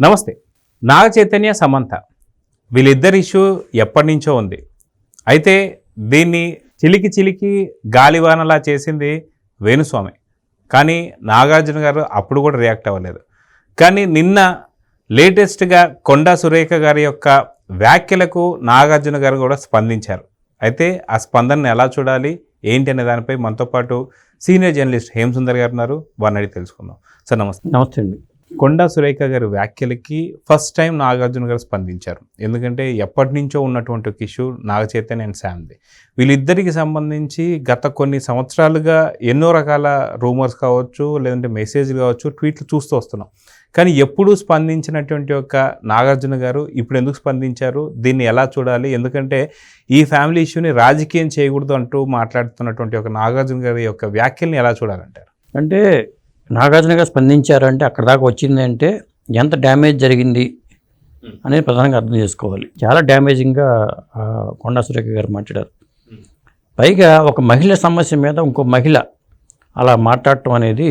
నమస్తే. నాగ చైతన్య, సమంత వీళ్ళిద్దరి ఇష్యూ ఎప్పటి నుంచో ఉంది. అయితే దీన్ని చిలికి గాలివానలా చేసింది వేణుస్వామి. కానీ నాగార్జున గారు అప్పుడు కూడా రియాక్ట్ అవ్వలేదు. కానీ నిన్న లేటెస్ట్గా కొండా సురేఖ గారి యొక్క వ్యాఖ్యలకు నాగార్జున గారు కూడా స్పందించారు. అయితే ఆ స్పందనను ఎలా చూడాలి ఏంటి అనే దానిపై మనతో పాటు సీనియర్ జర్నలిస్ట్ హేమసుందర్ గారు ఉన్నారు. వారిని అడిగి తెలుసుకుందాం. సార్ నమస్తే. నమస్తే అండి. కొండా సురేఖ గారి వ్యాఖ్యలకి ఫస్ట్ టైం నాగార్జున గారు స్పందించారు. ఎందుకంటే ఎప్పటి నుంచో ఉన్నటువంటి ఒక ఇష్యూ నాగ చైతన్య అండ్ శామ్ది. వీళ్ళిద్దరికి సంబంధించి గత కొన్ని సంవత్సరాలుగా ఎన్నో రకాల రూమర్స్ కావచ్చు, లేదంటే మెసేజ్లు కావచ్చు, ట్వీట్లు చూస్తూ వస్తున్నాం. కానీ ఎప్పుడూ స్పందించినటువంటి ఒక నాగార్జున గారు ఇప్పుడు ఎందుకు స్పందించారు, దీన్ని ఎలా చూడాలి? ఎందుకంటే ఈ ఫ్యామిలీ ఇష్యూని రాజకీయం చేయకూడదు అంటూ మాట్లాడుతున్నటువంటి ఒక నాగార్జున గారి యొక్క వ్యాఖ్యల్ని ఎలా చూడాలంటారు? అంటే నాగార్జున గారు స్పందించారంటే అక్కడ దాకా వచ్చింది అంటే ఎంత డ్యామేజ్ జరిగింది అనేది ప్రధానంగా అర్థం చేసుకోవాలి. చాలా డ్యామేజింగ్గా కొండా సురేఖ గారు మాట్లాడారు. పైగా ఒక మహిళ సమస్య మీద ఇంకో మహిళ అలా మాట్లాడటం అనేది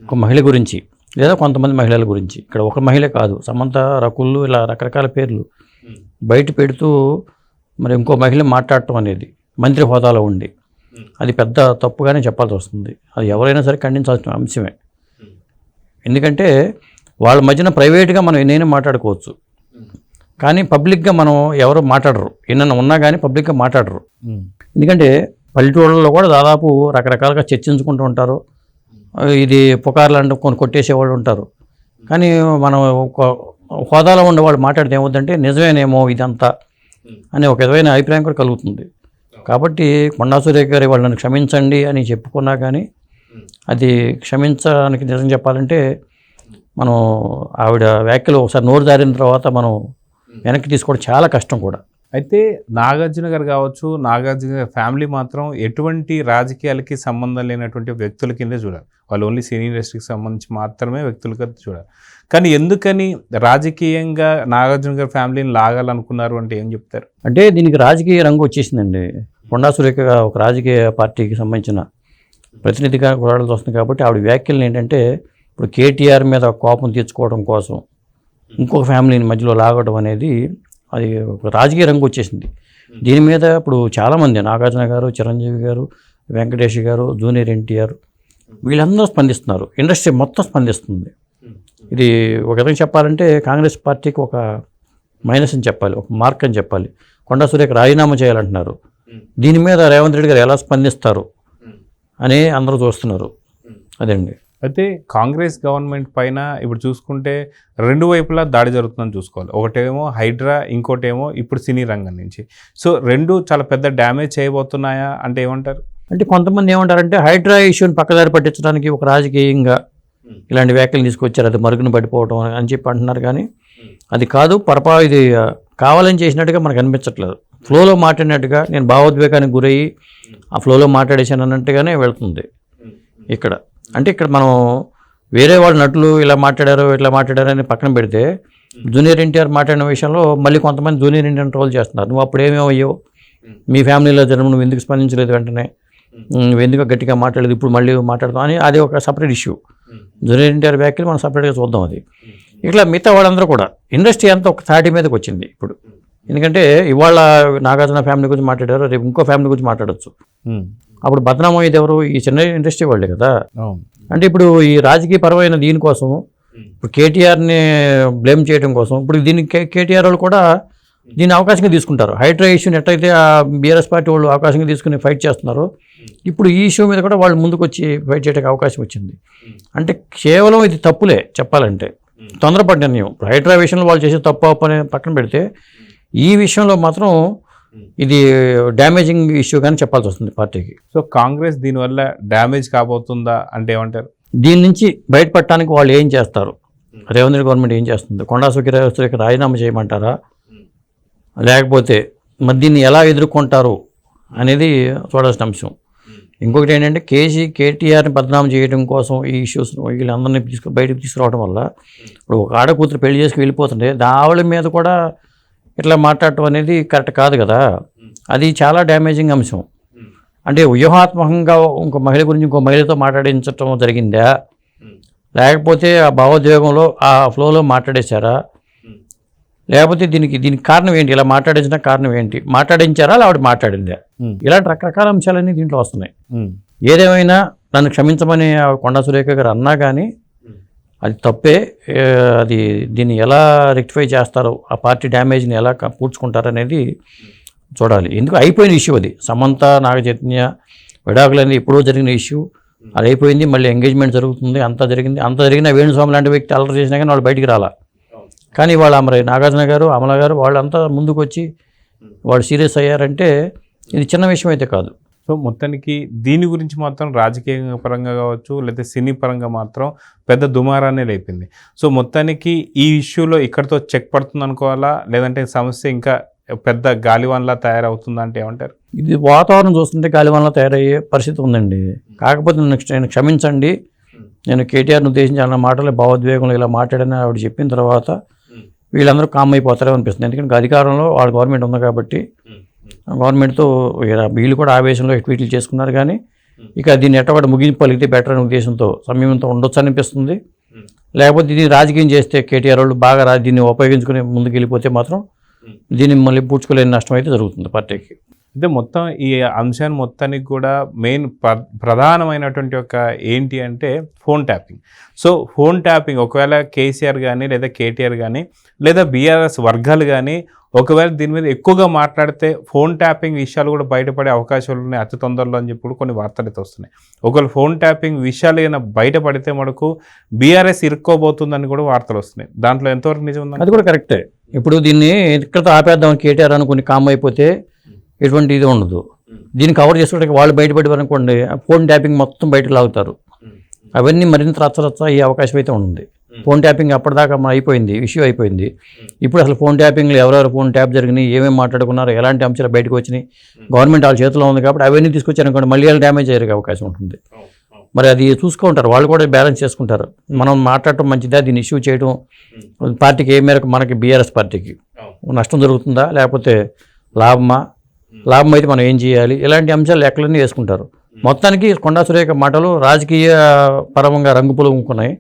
ఒక మహిళ గురించి లేదా కొంతమంది మహిళల గురించి, ఇక్కడ ఒక మహిళ కాదు, సమంత, రకుళ్ళు, ఇలా రకరకాల పేర్లు బయట పెడుతూ మరి ఇంకో మహిళ మాట్లాడటం అనేది మంత్రి హోదాలో ఉండి అది పెద్ద తప్పుగానే చెప్పాల్సి వస్తుంది. అది ఎవరైనా సరే ఖండించాల్సిన అంశమే. ఎందుకంటే వాళ్ళ మధ్యన ప్రైవేట్గా మనం ఎన్నైనా మాట్లాడుకోవచ్చు, కానీ పబ్లిక్గా మనం ఎవరు మాట్లాడరు. ఎన్నైనా ఉన్నా కానీ పబ్లిక్గా మాట్లాడరు. ఎందుకంటే పల్లెటూళ్ళలో కూడా దాదాపు రకరకాలుగా చర్చించుకుంటూ ఉంటారు. ఇది పుకార్లు అంటూ కొన్ని కొట్టేసేవాళ్ళు ఉంటారు. కానీ మనం ఒక హోదాలో ఉండేవాళ్ళు మాట్లాడితే ఏమవుతుందంటే నిజమేనేమో ఇదంతా అనే ఒక విధమైన అభిప్రాయం కూడా కలుగుతుంది. కాబట్టి కొండా సురేఖ గారి వాళ్ళని క్షమించండి అని చెప్పుకున్నా కానీ అది క్షమించడానికి నిజం చెప్పాలంటే మనం ఆవిడ వ్యాఖ్యలు ఒకసారి నోరు జారిన తర్వాత మనం వెనక్కి తీసుకోవడం చాలా కష్టం కూడా. అయితే నాగార్జున గారు కావచ్చు, నాగార్జున గారి ఫ్యామిలీ మాత్రం ఎటువంటి రాజకీయాలకి సంబంధం లేనటువంటి వ్యక్తుల కిందే చూడాలి. వాళ్ళు ఓన్లీ సినీ ఇండస్ట్రీకి సంబంధించి మాత్రమే వ్యక్తులుగా చూడాలి. కానీ ఎందుకని రాజకీయంగా నాగార్జున గారి ఫ్యామిలీని లాగాలనుకున్నారు అంటే ఏం చెప్తారు? అంటే దీనికి రాజకీయ రంగు వచ్చేసిందండి. కొండా సురేఖ ఒక రాజకీయ పార్టీకి సంబంధించిన ప్రతినిధిగా కొడాల్సి వస్తుంది. కాబట్టి ఆవిడ వ్యాఖ్యలు ఏంటంటే ఇప్పుడు కేటీఆర్ మీద కోపం తీర్చుకోవడం కోసం ఇంకొక ఫ్యామిలీని మధ్యలో లాగడం అనేది అది ఒక రాజకీయ రంగు వచ్చేసింది. దీని మీద ఇప్పుడు చాలామంది నాగార్జున గారు, చిరంజీవి గారు, వెంకటేష్ గారు, జూనియర్ ఎన్టీఆర్ వీళ్ళందరూ స్పందిస్తున్నారు. ఇండస్ట్రీ మొత్తం స్పందిస్తుంది. ఇది ఒక విధంగా చెప్పాలంటే కాంగ్రెస్ పార్టీకి ఒక మైనస్ అని చెప్పాలి, ఒక మార్క్ అని చెప్పాలి. కొండా సురేఖ రాజీనామా చేయాలంటున్నారు. దీని మీద రేవంత్ రెడ్డి గారు ఎలా స్పందిస్తారు అని అందరూ చూస్తున్నారు. అదండి. అయితే కాంగ్రెస్ గవర్నమెంట్ పైన ఇప్పుడు చూసుకుంటే రెండు వైపులా దాడి జరుగుతుందని చూసుకోవాలి. ఒకటేమో హైడ్రా, ఇంకోటేమో ఇప్పుడు సినీ రంగం నుంచి. సో రెండు చాలా పెద్ద డ్యామేజ్ చేయబోతున్నాయా అంటే ఏమంటారు? అంటే కొంతమంది ఏమంటారంటే హైడ్రా ఇష్యూని పక్కదారి పట్టించడానికి ఒక రాజకీయంగా ఇలాంటి వ్యాఖ్యలు తీసుకొచ్చారు, అది మరుగున పడిపోవడం అని చెప్పి అంటున్నారు. కానీ అది కాదు, ఇది కావాలని చేసినట్టుగా మనకు అనిపించట్లేదు. ఫ్లోలో మాట్లాడినట్టుగా నేను భావోద్వేగానికి గురయ్యి ఆ ఫ్లోలో మాట్లాడేసాను అన్నట్టుగానే వెళుతుంది ఇక్కడ. అంటే ఇక్కడ మనం వేరే వాళ్ళ నటులు ఇలా మాట్లాడారు ఇట్లా మాట్లాడారు అని పక్కన పెడితే జూనియర్ ఎన్టీఆర్ మాట్లాడిన విషయంలో మళ్ళీ కొంతమంది జూనియర్ ఎన్టీఆర్ ట్రోల్ చేస్తున్నారు. నువ్వు అప్పుడు ఏమేమయ్యావు, మీ ఫ్యామిలీలో జన్మ నువ్వు ఎందుకు స్పందించలేదు, వెంటనే నువ్వు ఎందుకు గట్టిగా మాట్లాడలేదు, ఇప్పుడు మళ్ళీ మాట్లాడతావు అని అది ఒక సపరేట్ ఇష్యూ. జూనియర్ ఎన్టీఆర్ వ్యాఖ్యలు మనం సపరేట్గా చూద్దాం. అది ఇట్లా మిగతా వాళ్ళందరూ కూడా ఇండస్ట్రీ అంతా ఒక తాటి మీదకి వచ్చింది ఇప్పుడు. ఎందుకంటే ఇవాళ నాగార్జున ఫ్యామిలీ గురించి మాట్లాడారు, రేపు ఇంకో ఫ్యామిలీ గురించి మాట్లాడచ్చు. అప్పుడు బదనామం అయ్యేది ఎవరు? ఈ చిన్న ఇండస్ట్రీ వాళ్ళే కదా. అంటే ఇప్పుడు ఈ రాజకీయ పరమైన దీనికోసం ఇప్పుడు కేటీఆర్ని బ్లేమ్ చేయడం కోసం ఇప్పుడు దీనికి కేటీఆర్ వాళ్ళు కూడా దీన్ని అవకాశంగా తీసుకుంటారు. హైడ్రా ఇష్యూని ఎట్లయితే ఆ బీఆర్ఎస్ పార్టీ వాళ్ళు అవకాశంగా తీసుకుని ఫైట్ చేస్తున్నారో ఇప్పుడు ఈ ఇష్యూ మీద కూడా వాళ్ళు ముందుకు వచ్చి ఫైట్ చేయడానికి అవకాశం వచ్చింది. అంటే కేవలం ఇది తప్పులే చెప్పాలంటే, తొందరపడి నిర్ణయం. హైడ్రా విషయంలో వాళ్ళు చేసే తప్పు అని పక్కన పెడితే ఈ విషయంలో మాత్రం ఇది డ్యామేజింగ్ ఇష్యూ కానీ చెప్పాల్సి వస్తుంది పార్టీకి. సో కాంగ్రెస్ దీనివల్ల డ్యామేజ్ కాబోతుందా అంటే ఏమంటారు? దీని నుంచి బయటపడటానికి వాళ్ళు ఏం చేస్తారు, రేవంత్ రెడ్డి గవర్నమెంట్ ఏం చేస్తుంది? కొండా సురేఖ రాజీనామా చేయమంటారా, లేకపోతే మరి దీన్ని ఎలా ఎదుర్కొంటారు అనేది చూడాల్సిన అంశం. ఇంకొకటి ఏంటంటే కేటీఆర్ని బదనామా చేయడం కోసం ఈ ఇష్యూస్ వీళ్ళందరినీ బయటకు తీసుకురావడం వల్ల ఇప్పుడు ఒక ఆడ కూతురు పెళ్లి చేసుకుని వెళ్ళిపోతుంటే ఆవిడ మీద కూడా ఇట్లా మాట్లాడటం అనేది కరెక్ట్ కాదు కదా. అది చాలా డ్యామేజింగ్ అంశం. అంటే వ్యూహాత్మకంగా ఇంకో మహిళ గురించి ఇంకో మహిళతో మాట్లాడించడం జరిగిందా లేకపోతే ఆ భావోద్వేగంలో ఆ ఫ్లోలో మాట్లాడేశారా, లేకపోతే దీనికి కారణం ఏంటి, ఇలా మాట్లాడించిన కారణం ఏంటి, మాట్లాడించారా లేకపోతే మాట్లాడిందా, ఇలాంటి రకరకాల అంశాలన్నీ దీంట్లో వస్తున్నాయి. ఏదేమైనా నన్ను క్షమించమని ఆ కొండా సురేఖ గారు అన్నా కానీ అది తప్పే. అది దీన్ని ఎలా రెక్టిఫై చేస్తారో, ఆ పార్టీ డ్యామేజ్ని ఎలా పూడ్చుకుంటారనేది చూడాలి. ఎందుకు అయిపోయిన ఇష్యూ అది. సమంత నాగ చైతన్య విడాకులు అనేది ఎప్పుడో జరిగిన ఇష్యూ, అది అయిపోయింది. మళ్ళీ ఎంగేజ్మెంట్ జరుగుతుంది, అంతా జరిగిన వేణుస్వామి లాంటి వ్యక్తి అల్లరి చేసినా కానీ వాళ్ళు బయటికి రాలా. కానీ వాళ్ళ మరి నాగార్జున గారు, అమల గారు వాళ్ళంతా ముందుకు వచ్చి వాళ్ళు సీరియస్ అయ్యారంటే ఇది చిన్న విషయం అయితే కాదు. సో మొత్తానికి దీని గురించి మాత్రం రాజకీయ పరంగా కావచ్చు, లేదా సినీ పరంగా మాత్రం పెద్ద దుమారాన్ని లేపింది. సో మొత్తానికి ఈ ఇష్యూలో ఇక్కడితో చెక్ పడుతుంది అనుకోవాలా, లేదంటే సమస్య ఇంకా పెద్ద గాలివాన్లా తయారవుతుందంటే ఏమంటారు? ఇది వాతావరణం చూస్తుంటే గాలివాన్లా తయారయ్యే పరిస్థితి ఉందండి. కాకపోతే నేను క్షమించండి, నేను కేటీఆర్ని ఉద్దేశించి అన్న మాటలు భావోద్వేగంలో ఇలా మాట్లాడని ఆవిడ చెప్పిన తర్వాత వీళ్ళందరూ కామ్ అయిపోతారో అనిపిస్తుంది. ఎందుకంటే అధికారంలో వాళ్ళ గవర్నమెంట్ ఉంది కాబట్టి గవర్నమెంట్తో వీళ్ళు కూడా ఆవేశంలో ట్వీట్లు చేసుకున్నారు. కానీ ఇక దీన్ని ఎట్టబడి ముగింపు పలికితే బెటర్ అనే ఉద్దేశంతో సమయంతో ఉండొచ్చు అనిపిస్తుంది. లేకపోతే దీన్ని రాజకీయం చేస్తే కేటీఆర్ వాళ్ళు బాగా దీన్ని ఉపయోగించుకుని ముందుకు వెళ్ళిపోతే మాత్రం దీన్ని మళ్ళీ పూడ్చుకోలేని నష్టం అయితే జరుగుతుంది పార్టీకి. అంటే మొత్తం ఈ అంశాన్ని మొత్తానికి కూడా మెయిన్ ప్రధానమైనటువంటి ఒక ఏంటి అంటే phone tapping. So phone tapping ఒకవేళ కేసీఆర్ కానీ లేదా కేటీఆర్ కానీ లేదా బీఆర్ఎస్ వర్గాలు కానీ ఒకవేళ దీని మీద ఎక్కువగా మాట్లాడితే ఫోన్ ట్యాపింగ్ విషయాలు కూడా బయటపడే అవకాశాలు ఉన్నాయి అతి తొందరలో అని చెప్పి కొన్ని వార్తలు అయితే వస్తున్నాయి. ఒకవేళ ఫోన్ ట్యాపింగ్ విషయాలు ఏమైనా బయటపడితే మనకు బీఆర్ఎస్ ఇరుక్కోబోతుందని కూడా వార్తలు వస్తున్నాయి. దాంట్లో ఎంతవరకు నిజం ఉంది? అది కూడా కరెక్టే. ఇప్పుడు దీన్ని ఇక్కడతో ఆపేద్దాం కేటీఆర్ అనుకుని కామ్ అయిపోతే ఎటువంటి ఇది ఉండదు. దీన్ని కవర్ చేసుకోవడానికి వాళ్ళు బయటపడి అనుకోండి, ఫోన్ ట్యాపింగ్ మొత్తం బయటకు లాగుతారు. అవన్నీ మరింత రచ్చరచ్చ అయ్యే అవకాశం అయితే ఉంది. ఫోన్ ట్యాపింగ్ అప్పటిదాకా అయిపోయింది, ఇష్యూ అయిపోయింది. ఇప్పుడు అసలు ఫోన్ ట్యాపింగ్లో ఎవరెవరు ఫోన్ ట్యాప్ జరిగినాయి, ఏమేమి మాట్లాడుకున్నారు, ఎలాంటి అంశాలు బయటకు వచ్చినాయి, గవర్నమెంట్ వాళ్ళ చేతిలో ఉంది కాబట్టి అవన్నీ తీసుకొచ్చారు అనుకోండి, మళ్ళీ వాళ్ళు డ్యామేజ్ అయ్యే అవకాశం ఉంటుంది. మరి అది చూసుకుంటారు, వాళ్ళు కూడా బ్యాలెన్స్ చేసుకుంటారు. మనం మాట్లాడటం మంచిదా, దీన్ని ఇష్యూ చేయడం పార్టీకి ఏ మేరకు మనకి బీఆర్ఎస్ పార్టీకి నష్టం జరుగుతుందా లేకపోతే లాభం అయితే మనం ఏం చేయాలి, ఇలాంటి అంశాలు లెక్కలన్నీ వేసుకుంటారు. మొత్తానికి కొండా సురేఖ మాటలు రాజకీయ పరంగా రంగు పులుముకున్నాయి.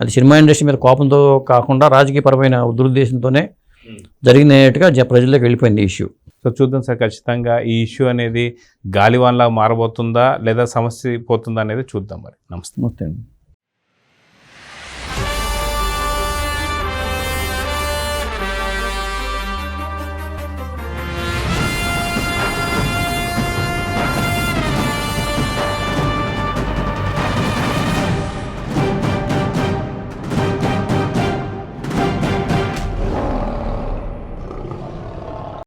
అది సినిమా ఇండస్ట్రీ మీద కోపంతో కాకుండా రాజకీయపరమైన దురుద్దేశంతోనే జరిగినట్టుగా ప్రజల్లోకి వెళ్ళిపోయింది ఈ ఇష్యూ. సో చూద్దాం సార్, ఖచ్చితంగా ఈ ఇష్యూ అనేది గాలివాన్లా మారబోతుందా లేదా సమస్య పోతుందా అనేది చూద్దాం. మరి నమస్తే.